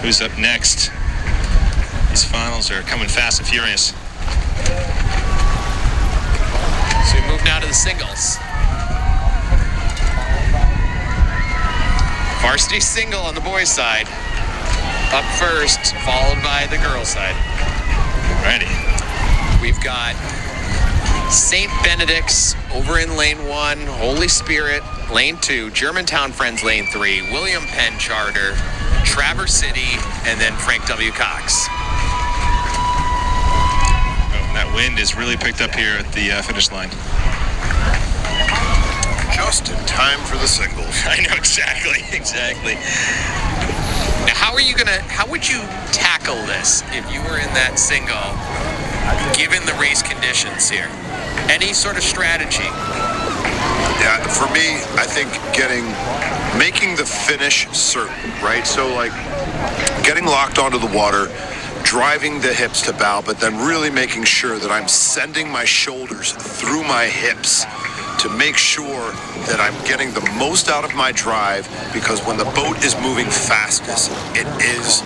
who's up next. These finals are coming fast and furious. So we move now to the singles. Varsity single on the boys' side. Up first, followed by the girls' side. Alrighty. We've got St. Benedict's over in lane 1, Holy Spirit, lane 2, Germantown Friends, lane 3, William Penn Charter, Traverse City, and then Frank W. Cox. Oh, that wind is really picked up here at the finish line. Just in time for the singles. I know, exactly. Now, how would you tackle this if you were in that single, given the race conditions here? Any sort of strategy? Yeah, for me, I think making the finish certain, right? So like getting locked onto the water, driving the hips to bow, but then really making sure that I'm sending my shoulders through my hips to make sure that I'm getting the most out of my drive, because when the boat is moving fastest, it is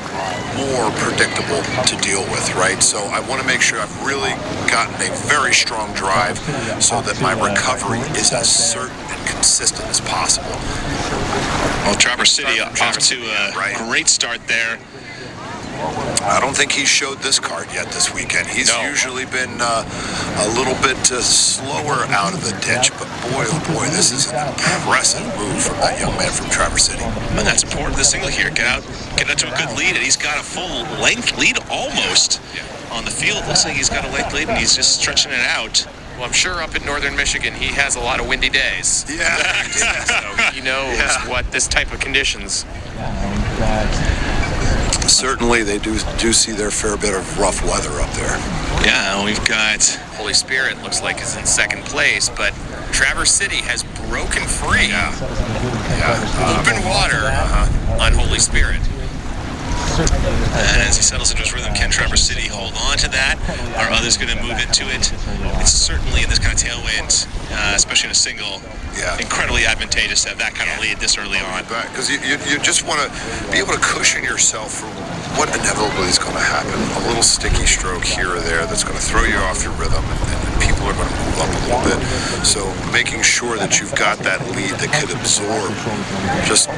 more predictable to deal with, right? So I want to make sure I've really gotten a very strong drive so that my recovery is as certain and consistent as possible. Well, Traverse City off to a great start there. I don't think he showed this card yet this weekend. He's usually been a little bit slower out of the ditch, but boy, oh boy, this is an impressive move from that young man from Traverse City. And that's important, the single here. Get out to a good lead, and he's got a full length lead almost on the field. Looks like he's got a length lead, and he's just stretching it out. Well, I'm sure up in northern Michigan, he has a lot of windy days. Yeah. So he knows what this type of conditions. Certainly, they do see their fair bit of rough weather up there. Yeah, we've got Holy Spirit looks like is in second place, but Traverse City has broken free. Open water on Holy Spirit. And as he settles into his rhythm, can Traverse City hold on to that? Are others going to move into it? It's certainly in this kind of tailwind, especially in a single, incredibly advantageous to have that kind of lead this early on. Because you just want to be able to cushion yourself from what inevitably is going to happen. A little sticky stroke here or there that's going to throw you off your rhythm, and people are going to move up a little bit. So making sure that you've got that lead that could absorb just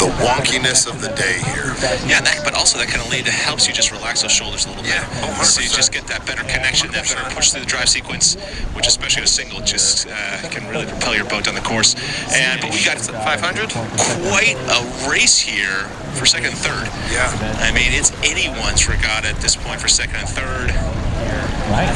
the wonkiness of the day here. Yeah, but also that kind of lead that helps you just relax those shoulders a little bit. So you just get that better connection, that better push through the drive sequence, which especially in a single just can really propel your boat down the course. But we got 500. Quite a race here for second and third. Yeah. I mean, it's anyone's regatta at this point for second and third.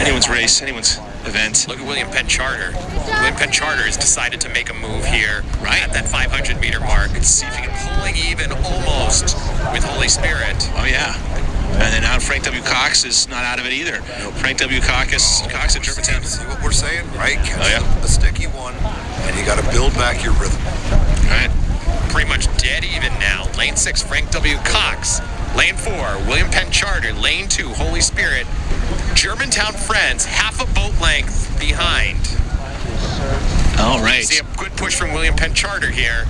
Anyone's race, anyone's event. Look at William Penn Charter. William Penn Charter has decided to make a move here at that 500-meter mark. See if he can pulling even almost with Holy Spirit. Oh, yeah. And then now Frank W. Cox is not out of it either. Frank W. Cox at Germantown. See what we're saying, right? Catch a sticky one, and you got to build back your rhythm. All right. Pretty much dead even now. Lane 6, Frank W. Cox. Lane 4, William Penn Charter. Lane 2, Holy Spirit. Germantown Friends, half a boat length behind. All right. See a good push from William Penn Charter here.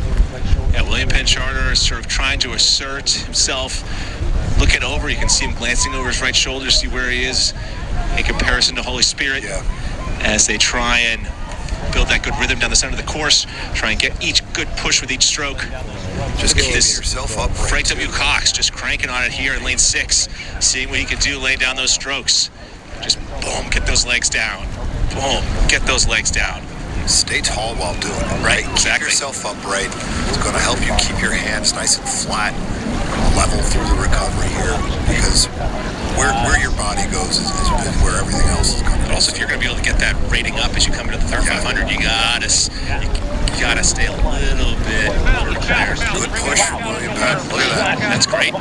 Yeah, William Penn Charter is sort of trying to assert himself. Looking over, you can see him glancing over his right shoulder, see where he is in comparison to Holy Spirit as they try and build that good rhythm down the center of the course, try and get each good push with each stroke. Just get keep yourself up. Frank W. Cox just cranking on it here in lane 6, seeing what he can do laying down those strokes. Just boom, get those legs down. Boom, get those legs down. Stay tall while doing it, right? Exactly. Keep yourself upright. It's going to help you keep your hands nice and flat, level through the recovery here, because where your body goes is where everything else is coming. But also, if you're going to be able to get that rating up as you come into the third 500, you gotta stay a little bit higher. Good push from William Penn. Look at that. That's great.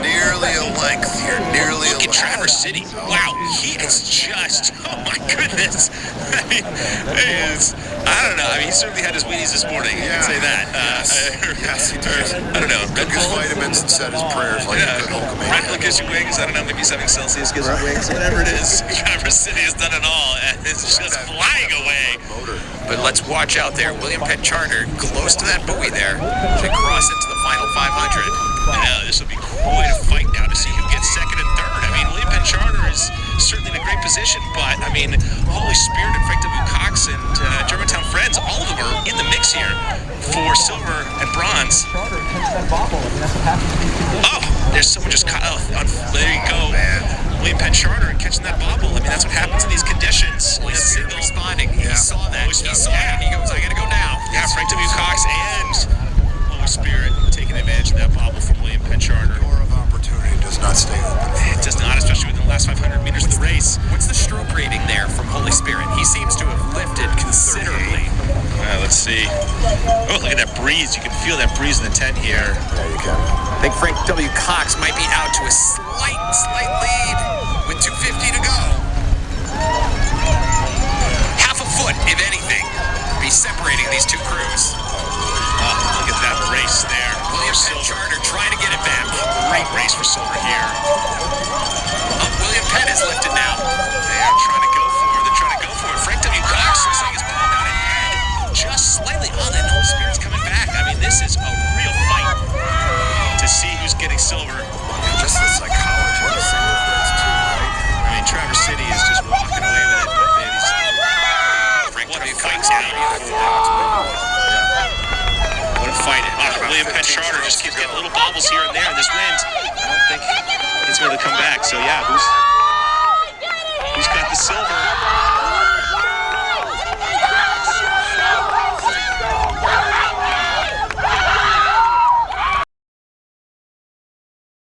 Nearly a length here. Nearly a length. Traverse City. Wow, he is just, oh my goodness. I mean, I don't know. I mean, he certainly had his Wheaties this morning. You can say that. Yes, he did. I don't know. Took his vitamins and said his prayers like a good Hulkamania. Red Bull gives you wings. I don't know. Maybe he's having Celsius gives you wings. Whatever it is. Traverse City has done it all, and it's just flying away. But let's watch out there. William Penn Charter close to that buoy there. Should cross into the final 500. know, this will be quite a fight now to see who gets second and third. I mean, William Penn Charter is certainly in a great position, but I mean, Holy Spirit and Frank W. Cox and Germantown Friends, all of them are in the mix here for silver and bronze. Oh, there's someone just caught. Oh, there you go, man. William Penn Charter and catching that bobble. I mean, that's what happens in these conditions. Holy Spirit responding. He saw that. He saw that. He goes, I got to go now. Yeah, Frank W. Cox and Holy Spirit taking advantage of that bobble from William Penn Charter. The door of opportunity does not stay open. It does not, especially within the last 500 meters of the race. What's the stroke rating there from Holy Spirit? He seems to have lifted considerably. Let's see. Oh, look at that breeze. You can feel that breeze in the tent here. Yeah, you can. I think Frank W. Cox might be out to a slight lead with 2:50 to go. Half a foot, if anything, be separating these two crews. Oh, look at that race there. William Penn Charter trying to get it back. Great race for silver here. William Penn is lifted now. They're trying to go for it. They're trying to go for it. Frank W. Cox looks like he's pulled out ahead. Just slightly. Oh, then Holy Spirit's coming back. I mean, this is a real fight to see who's getting silver. And just the psychology of the single race too, right? I mean, Traverse City is just walking away with it. Frank W. What Cox a out. What a fight. William Penn Charter just keeps getting little bobbles here and there in this wind. I don't think it's going to come back. So, yeah, who's got the silver?